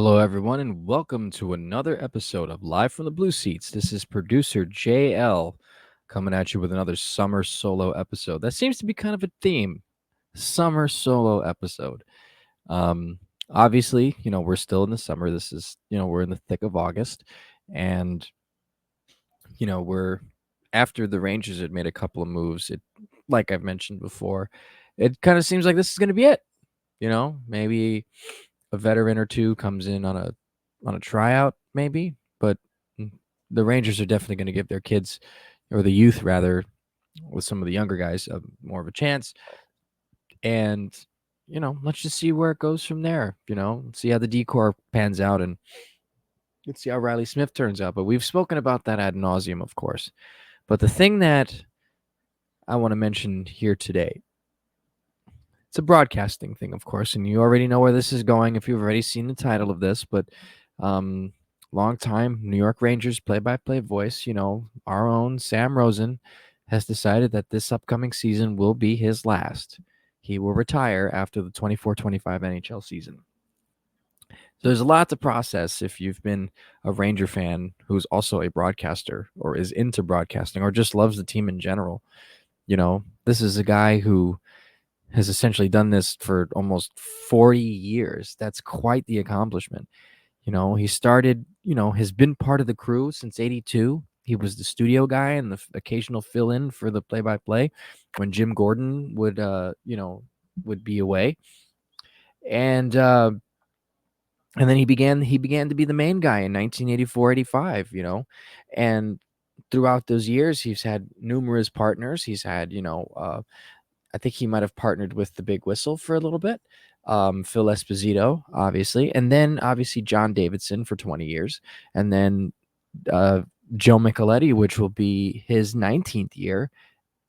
Hello, everyone, and welcome to another episode of Live from the Blue Seats. This is producer JL coming at you with another summer solo episode. That seems to be kind of a theme, summer solo episode. Um, Obviously, we're still in the summer. This is, we're in the thick of August, and we're after the Rangers had made a couple of moves. It, like I've mentioned before, it kind of seems like this is going to be it. Maybe a veteran or two comes in on a tryout, maybe. But the Rangers are definitely going to give their kids, or the youth rather, with some of the younger guys, more of a chance. And let's just see where it goes from there. See how the decor pans out, and let's see how Riley Smith turns out. But we've spoken about that ad nauseum, of course. But the thing that I want to mention here today, it's a broadcasting thing, of course, and you already know where this is going if you've already seen the title of this. But longtime New York Rangers play-by-play voice, our own Sam Rosen, has decided that this upcoming season will be his last. He will retire after the 24-25 NHL season. So there's a lot to process if you've been a Ranger fan who's also a broadcaster or is into broadcasting or just loves the team in general. This is a guy who has essentially done this for almost 40 years. That's quite the accomplishment. He started, has been part of the crew since 82. He was the studio guy and the occasional fill in for the play by play when Jim Gordon would be away. And then he began to be the main guy in 1984-85, and throughout those years, he's had numerous partners. He's had, I think he might have partnered with the Big Whistle for a little bit. Phil Esposito, obviously, and then obviously John Davidson for 20 years, and then Joe Micheletti, which will be his 19th year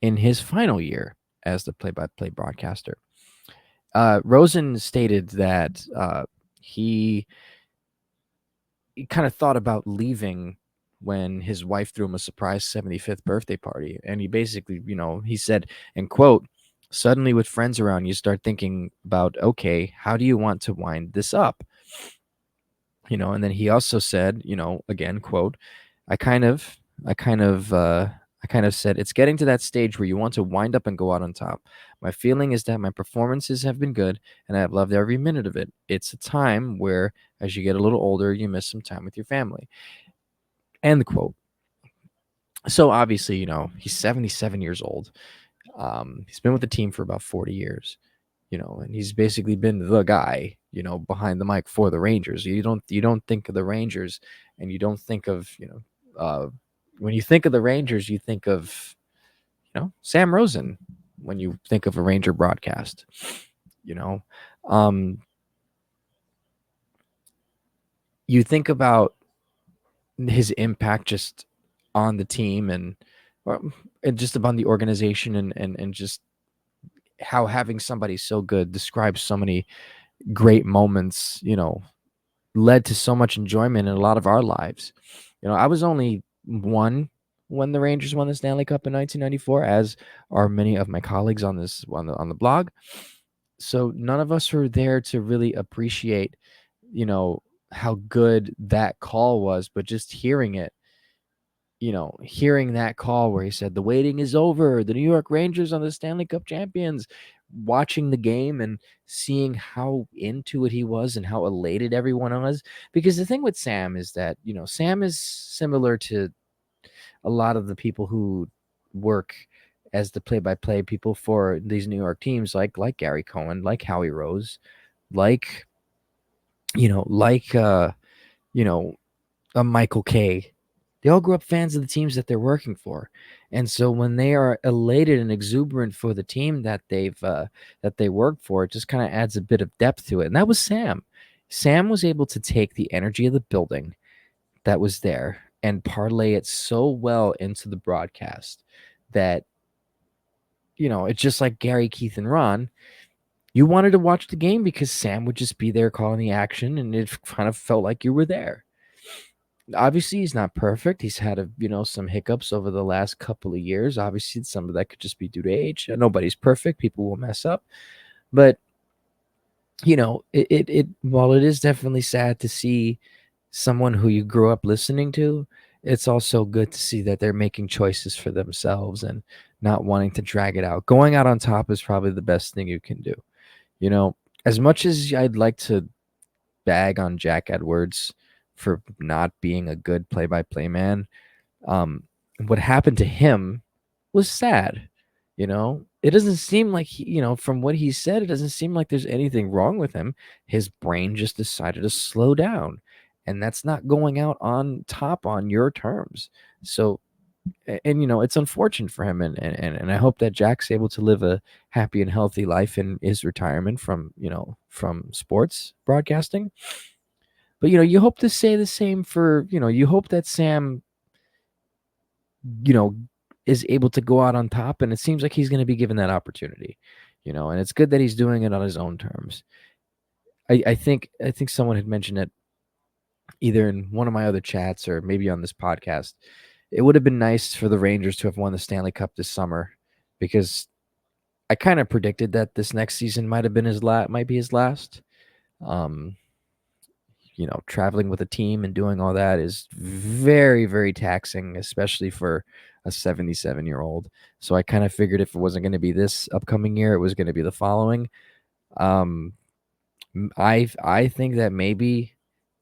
in his final year as the play-by-play broadcaster. Rosen stated that he kind of thought about leaving when his wife threw him a surprise 75th birthday party, and he basically, he said, and quote, "Suddenly with friends around, you start thinking about, okay, how do you want to wind this up?" And then he also said, again, quote, I kind of said, "It's getting to that stage where you want to wind up and go out on top. My feeling is that my performances have been good and I've loved every minute of it. It's a time where, as you get a little older, you miss some time with your family." End quote. So obviously, he's 77 years old. He's been with the team for about 40 years, and he's basically been the guy, behind the mic for the Rangers. You don't think of the Rangers, and you don't think of, when you think of the Rangers, you think of, Sam Rosen when you think of a Ranger broadcast, you think about his impact just on the team and just upon the organization and just how having somebody so good describes so many great moments, led to so much enjoyment in a lot of our lives. I was only one when the Rangers won the Stanley Cup in 1994, as are many of my colleagues on the blog. So none of us were there to really appreciate, how good that call was, but just hearing it, hearing that call where he said, "The waiting is over. The New York Rangers are the Stanley Cup champions," watching the game and seeing how into it he was and how elated everyone was. Because the thing with Sam is that, Sam is similar to a lot of the people who work as the play-by-play people for these New York teams, like Gary Cohen, like Howie Rose, like, like, Michael Kay. They all grew up fans of the teams that they're working for, and so when they are elated and exuberant for the team that they work for, it just kind of adds a bit of depth to it. And that was Sam. Sam was able to take the energy of the building that was there and parlay it so well into the broadcast that, it's just like Gary, Keith, and Ron. You wanted to watch the game because Sam would just be there calling the action, and it kind of felt like you were there. Obviously, he's not perfect. He's had some hiccups over the last couple of years. Obviously, some of that could just be due to age. Nobody's perfect. People will mess up. But it while it is definitely sad to see someone who you grew up listening to, it's also good to see that they're making choices for themselves and not wanting to drag it out. Going out on top is probably the best thing you can do. You know, as much as I'd like to bag on Jack Edwards for not being a good play-by-play man, um, what happened to him was sad. It doesn't seem like from what he said, it doesn't seem like there's anything wrong with him. His brain just decided to slow down, and that's not going out on top on your terms. So, and it's unfortunate for him, and I hope that Jack's able to live a happy and healthy life in his retirement from sports broadcasting. But you hope to say the same for you hope that Sam you know, is able to go out on top, and it seems like he's going to be given that opportunity, and it's good that he's doing it on his own terms. I think someone had mentioned it either in one of my other chats or maybe on this podcast. It would have been nice for the Rangers to have won the Stanley Cup this summer, because I kind of predicted that this next season might be his last. Um, traveling with a team and doing all that is very, very taxing, especially for a 77-year-old. So I kind of figured if it wasn't going to be this upcoming year, it was going to be the following. Um, I think that maybe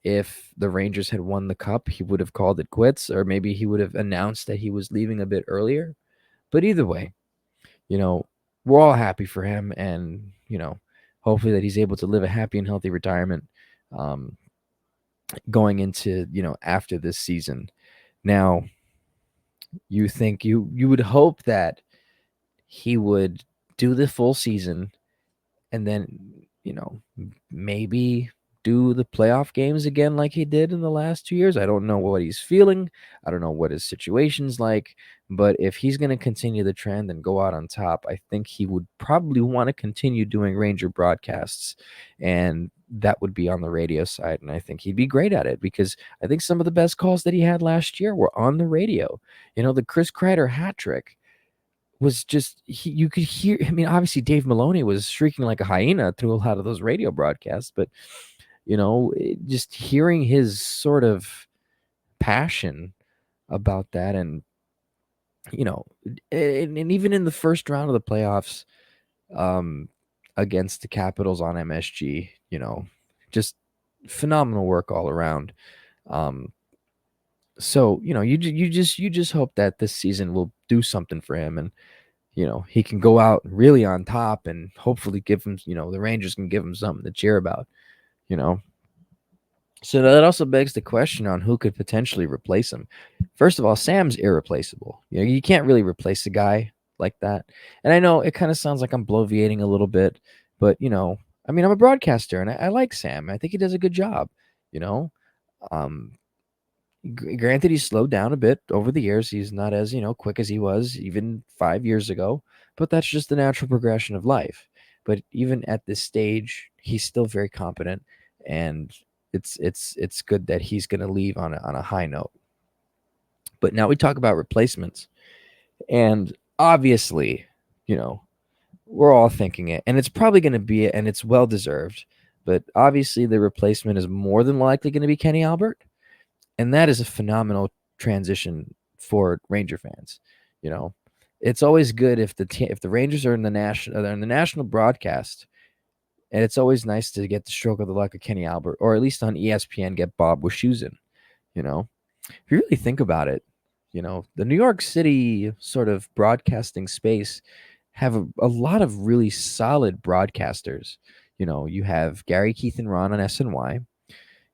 if the Rangers had won the cup, he would have called it quits, or maybe he would have announced that he was leaving a bit earlier. But either way, you know, we're all happy for him, and hopefully that he's able to live a happy and healthy retirement. Um, Going into after this season. Now, you think you would hope that he would do the full season, and then maybe do the playoff games again like he did in the last 2 years. I don't know what he's feeling. I don't know what his situation's like. But if he's going to continue the trend and go out on top, I think he would probably want to continue doing Ranger broadcasts, and that would be on the radio side. And I think he'd be great at it, because I think some of the best calls that he had last year were on the radio. The Chris Kreider hat trick was just you could hear. I mean, obviously Dave Maloney was shrieking like a hyena through a lot of those radio broadcasts, but just hearing his sort of passion about that, and you know and even in the first round of the playoffs, um against the Capitals on MSG, just phenomenal work all around. um so you just hope that this season will do something for him, and he can go out really on top, and hopefully give him, the Rangers can give him something to cheer about, you know. So that also begs the question on who could potentially replace him. First of all, Sam's irreplaceable. You can't really replace a guy like that. And I know it kind of sounds like I'm bloviating a little bit, but I mean, I'm a broadcaster, and I like Sam. I think he does a good job, you know. Um, Granted, he's slowed down a bit over the years. He's not as quick as he was even 5 years ago, but that's just the natural progression of life. But even at this stage, he's still very competent, and it's good that he's going to leave on a high note. But now we talk about replacements, and obviously, you know, we're all thinking it, and it's probably going to be it, and it's well deserved. But obviously, the replacement is more than likely going to be Kenny Albert, and that is a phenomenal transition for Ranger fans. You know, it's always good if the Rangers are in the national broadcast, and it's always nice to get the stroke of the luck of Kenny Albert, or at least on ESPN get Bob Wischusen. You know, if you really think about it, the New York City sort of broadcasting space have a lot of really solid broadcasters. You have Gary, Keith, and Ron on SNY.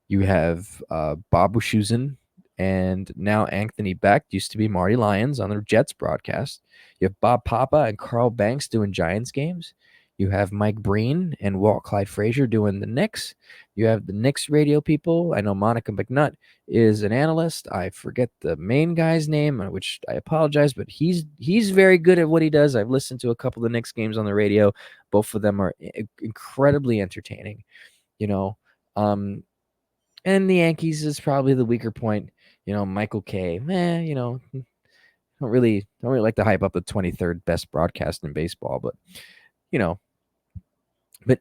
You have Bob Wischusen, and now Anthony Beck, used to be Marty Lyons on the Jets broadcast. You have Bob Papa and Carl Banks doing Giants games. You have Mike Breen and Walt Clyde Frazier doing the Knicks. You have the Knicks radio people. I know Monica McNutt is an analyst. I forget the main guy's name, which I apologize, but he's very good at what he does. I've listened to a couple of the Knicks games on the radio. Both of them are incredibly entertaining. You know, um, and the Yankees is probably the weaker point. Michael Kay, don't really like to hype up the 23rd best broadcast in baseball, but you know, but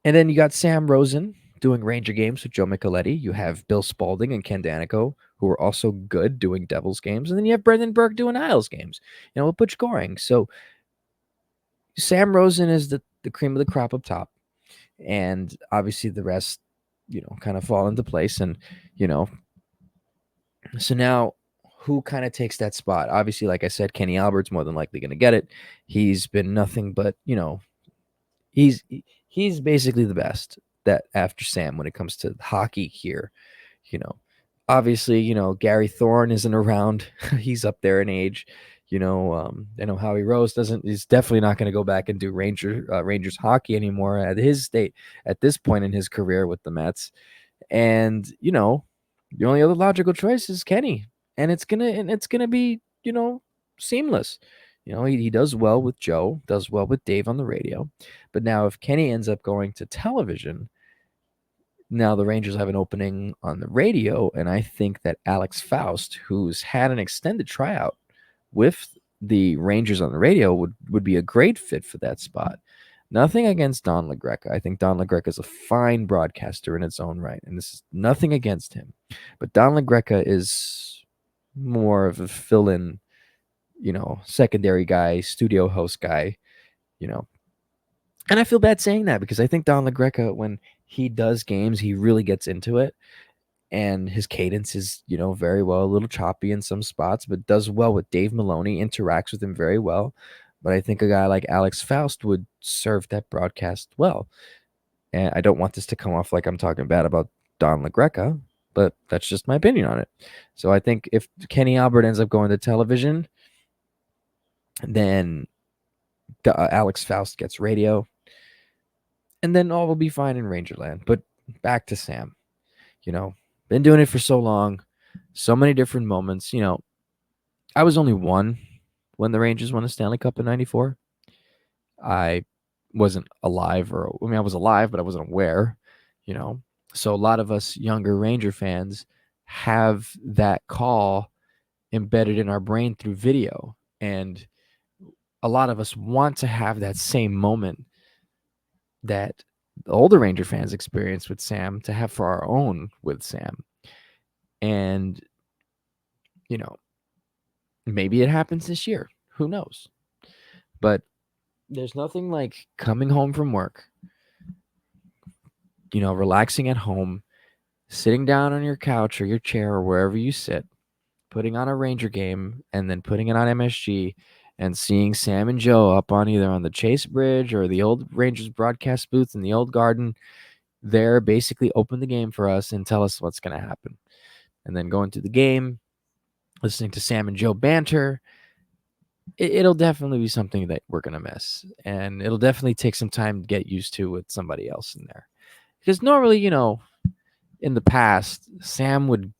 And then you got Sam Rosen doing Ranger games with Joe Micheletti. You have Bill Spalding and Ken Danico, who are also good doing Devils games. And then you have Brendan Burke doing Isles games, with Butch Goring. So Sam Rosen is the cream of the crop up top. And obviously the rest, kind of fall into place. And, you know, so now who kind of takes that spot? Obviously, like I said, Kenny Albert's more than likely going to get it. He's been nothing but, he's he's basically the best that after Sam when it comes to hockey here. You know, obviously, Gary Thorne isn't around. He's up there in age. I know Howie Rose doesn't. He's definitely not going to go back and do Rangers hockey anymore at his state at this point in his career with the Mets. And the only other logical choice is Kenny, and it's gonna be seamless. He does well with Joe, does well with Dave on the radio, but now if Kenny ends up going to television, now the Rangers have an opening on the radio, and I think that Alex Faust, who's had an extended tryout with the Rangers on the radio, would be a great fit for that spot. Nothing against Don LaGreca. I think Don LaGreca is a fine broadcaster in its own right, and this is nothing against him. But Don LaGreca is more of a fill-in, secondary guy, studio host guy, you know. And I feel bad saying that because I think Don LaGreca, when he does games, he really gets into it. And his cadence is, very well, a little choppy in some spots, but does well with Dave Maloney, interacts with him very well. But I think a guy like Alex Faust would serve that broadcast well. And I don't want this to come off like I'm talking bad about Don LaGreca, but that's just my opinion on it. So I think if Kenny Albert ends up going to television, then Alex Faust gets radio, and then all will be fine in Rangerland. But back to Sam. Been doing it for so long, so many different moments. I was only one when the Rangers won the Stanley Cup in '94. I wasn't alive, I was alive, but I wasn't aware, you know. So a lot of us younger Ranger fans have that call embedded in our brain through video. And a lot of us want to have that same moment that the older Ranger fans experienced with Sam to have for our own with Sam. And, maybe it happens this year. Who knows? But there's nothing like coming home from work, relaxing at home, sitting down on your couch or your chair or wherever you sit, putting on a Ranger game and then putting it on MSG and seeing Sam and Joe up on either on the Chase Bridge or the old Rangers broadcast booth in the old garden there, basically open the game for us and tell us what's going to happen. And then going to the game, listening to Sam and Joe banter, it'll definitely be something that we're going to miss. And it'll definitely take some time to get used to with somebody else in there. Because normally, in the past, Sam would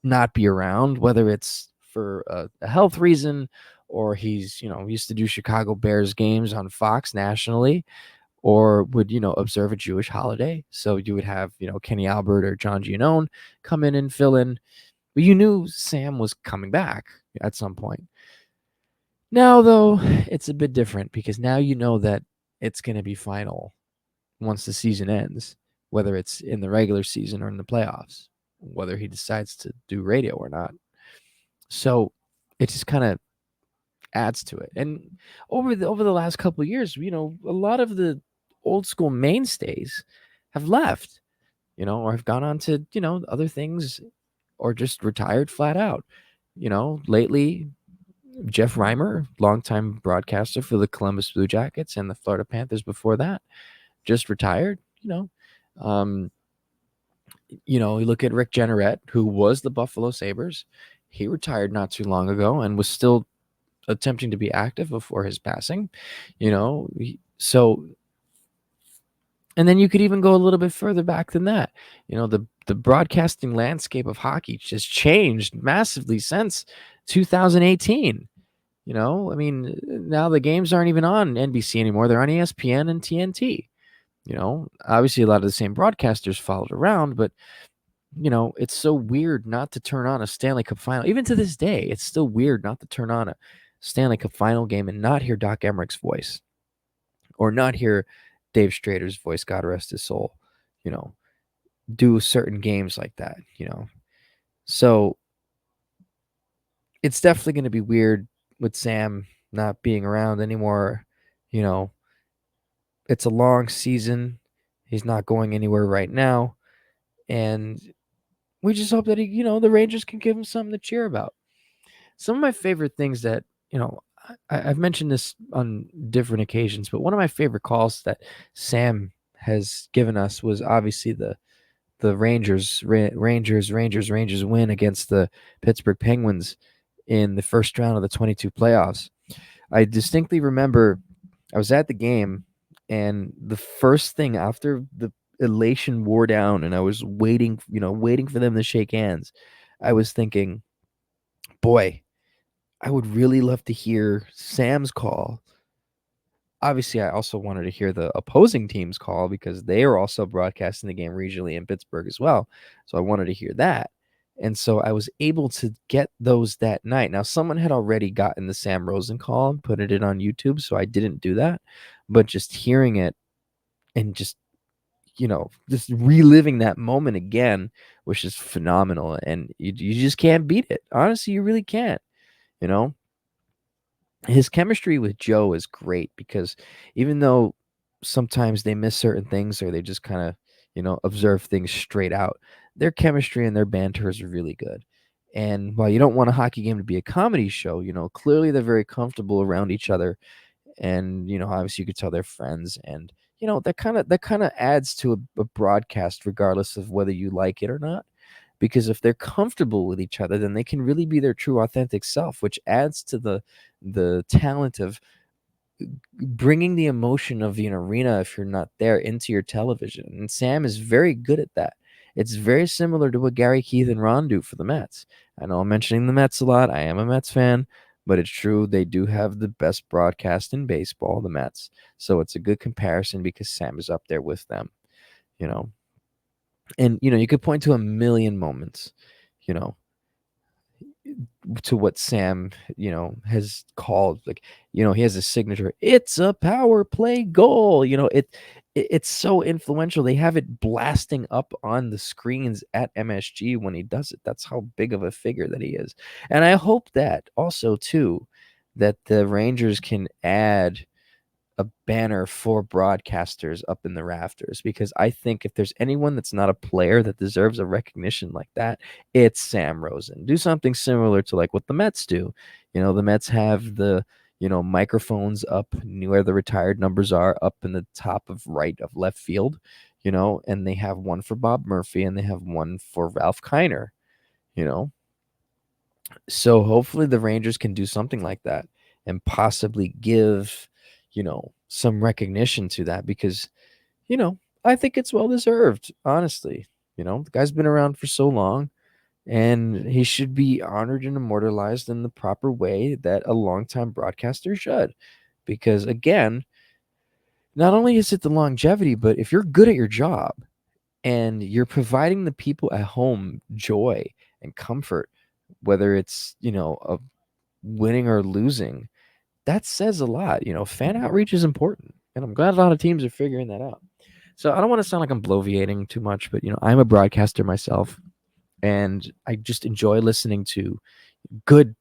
not be around, whether it's for a health reason or he's, used to do Chicago Bears games on Fox nationally, or would, observe a Jewish holiday. So you would have, Kenny Albert or John Giannone come in and fill in. But you knew Sam was coming back at some point. Now, though, it's a bit different because now you know that it's going to be final once the season ends, whether it's in the regular season or in the playoffs, whether he decides to do radio or not. So it just kind of adds to it. And over the last couple of years, a lot of the old school mainstays have left, or have gone on to, other things or just retired flat out. Lately, Jeff Reimer, longtime broadcaster for the Columbus Blue Jackets and the Florida Panthers before that, just retired. You look at Rick Jeanneret, who was the Buffalo Sabres. He retired not too long ago and was still attempting to be active before his passing. So, and then you could even go a little bit further back than that. The broadcasting landscape of hockey just changed massively since 2018. Now the games aren't even on NBC anymore. They're on ESPN and TNT. Obviously a lot of the same broadcasters followed around, but it's so weird not to turn on a Stanley Cup final. Even to this day, it's still weird not to turn on a Stanley Cup final game and not hear Doc Emmerich's voice or not hear Dave Strader's voice, God rest his soul, do certain games like that, So it's definitely going to be weird with Sam not being around anymore. You know, it's a long season. He's not going anywhere right now. And we just hope that the Rangers can give him something to cheer about. Some of my favorite things that, I've mentioned this on different occasions, but one of my favorite calls that Sam has given us was obviously the Rangers win against the Pittsburgh Penguins in the first round of the 22 playoffs. I distinctly remember I was at the game, and the first thing after the elation wore down and I was waiting for them to shake hands, I was thinking, boy, I would really love to hear Sam's call. Obviously, I also wanted to hear the opposing team's call because they are also broadcasting the game regionally in Pittsburgh as well. So I wanted to hear that. And so I was able to get those that night. Now, someone had already gotten the Sam Rosen call and put it on YouTube, so I didn't do that. But just hearing it and just reliving that moment again was just phenomenal. And you just can't beat it. Honestly, you really can't, you know? His chemistry with Joe is great because even though sometimes they miss certain things or they just kind of, observe things straight out, their chemistry and their banter is really good. And while you don't want a hockey game to be a comedy show, clearly they're very comfortable around each other. And, obviously you could tell they're friends. And, that kind of adds to a broadcast, regardless of whether you like it or not, because if they're comfortable with each other, then they can really be their true authentic self, which adds to the talent of bringing the emotion of an arena, if you're not there, into your television. And Sam is very good at that. It's very similar to what Gary, Keith, and Ron do for the Mets. I know I'm mentioning the Mets a lot. I am a Mets fan, but it's true, they do have the best broadcast in baseball, the Mets. So it's a good comparison because Sam is up there with them, you know. And you could point to a million moments, you know, to what Sam, has called, like, he has a signature, it's a power play goal. It's so influential. They have it blasting up on the screens at MSG when he does it. That's how big of a figure that he is. And I hope that also too, that the Rangers can add a banner for broadcasters up in the rafters, because I think if there's anyone that's not a player that deserves a recognition like that, it's Sam Rosen. Do something similar to like what the Mets do. The Mets have the microphones up where the retired numbers are up in the top of right of left field, and they have one for Bob Murphy and they have one for Ralph Kiner, you know. So hopefully the Rangers can do something like that and possibly give, some recognition to that, because, I think it's well deserved, honestly. The guy's been around for so long, and he should be honored and immortalized in the proper way that a longtime broadcaster should. Because again, not only is it the longevity, but if you're good at your job and you're providing the people at home joy and comfort, whether it's, a winning or losing, that says a lot. Fan outreach is important, and I'm glad a lot of teams are figuring that out. So I don't want to sound like I'm bloviating too much, but I'm a broadcaster myself, and I just enjoy listening to good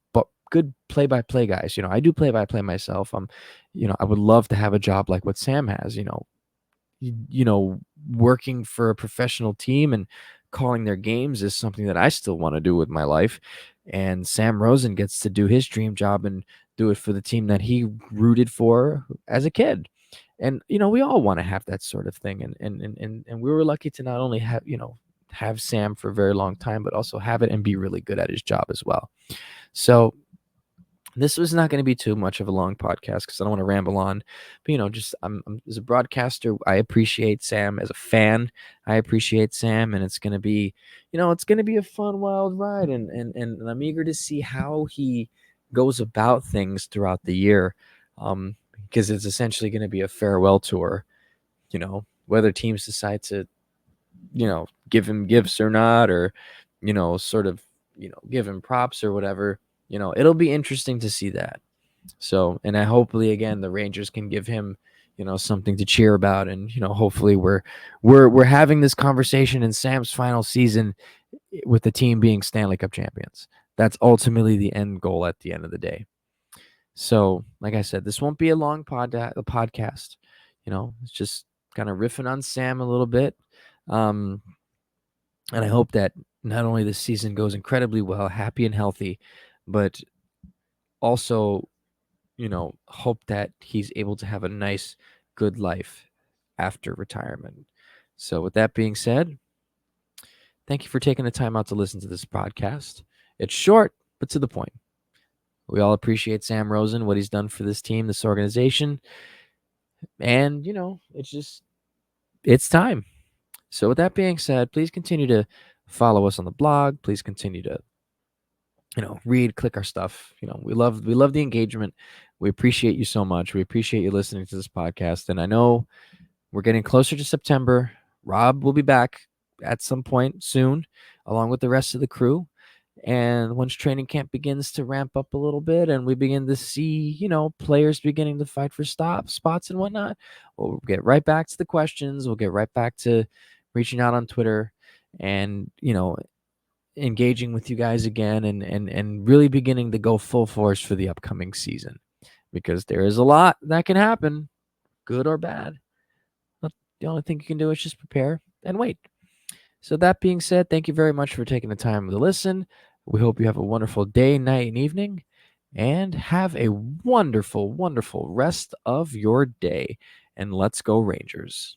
play-by-play guys. I do play-by-play myself. I would love to have a job like what Sam has. Working for a professional team and calling their games is something that I still want to do with my life. And Sam Rosen gets to do his dream job and do it for the team that he rooted for as a kid. And we all want to have that sort of thing. And we were lucky to not only have Sam for a very long time, but also have it and be really good at his job as well. So this was not going to be too much of a long podcast because I don't want to ramble on. But just I'm as a broadcaster, I appreciate Sam. As a fan, I appreciate Sam, and it's going to be, a fun, wild ride, and I'm eager to see how he goes about things throughout the year, because it's essentially going to be a farewell tour. Whether teams decide to, give him gifts or not, or sort of, give him props or whatever. It'll be interesting to see that. So, and I hopefully again the Rangers can give him, something to cheer about. And hopefully we're having this conversation in Sam's final season with the team being Stanley Cup champions. That's ultimately the end goal at the end of the day. So, like I said, this won't be a long podcast. It's just kind of riffing on Sam a little bit. And I hope that not only this season goes incredibly well, happy and healthy, but also, hope that he's able to have a nice, good life after retirement. So, with that being said, thank you for taking the time out to listen to this podcast. It's short, but to the point. We all appreciate Sam Rosen, what he's done for this team, this organization. And, it's time. So, with that being said, please continue to follow us on the blog. Please continue to, read, click our stuff. We love the engagement. We appreciate you so much. We appreciate you listening to this podcast. And I know we're getting closer to September. Rob will be back at some point soon, along with the rest of the crew. And once training camp begins to ramp up a little bit and we begin to see, players beginning to fight for spots and whatnot, we'll get right back to the questions. We'll get right back to reaching out on Twitter and, engaging with you guys again and really beginning to go full force for the upcoming season, because there is a lot that can happen, good or bad. But the only thing you can do is just prepare and wait. So that being said, thank you very much for taking the time to listen. We hope you have a wonderful day, night, and evening, and have a wonderful, wonderful rest of your day. And let's go Rangers.